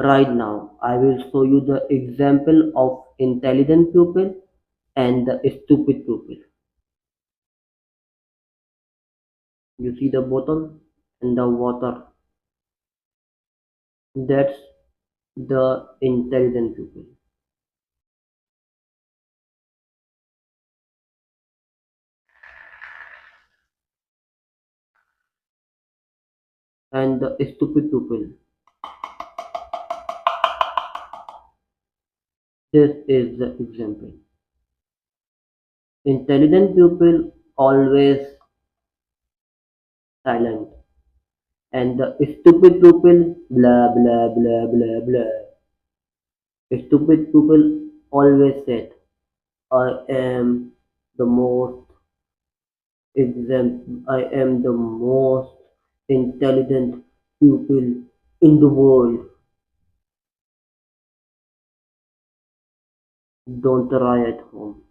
Right now, I will show you the example of intelligent pupil and the stupid pupil. You see the bottle and the water. That's the intelligent pupil. And the stupid pupil. This is the example. Intelligent pupil always silent, and the stupid pupil blah blah blah blah blah. Stupid people always said, I am the most I am the most intelligent pupil in the world. Don't try at home.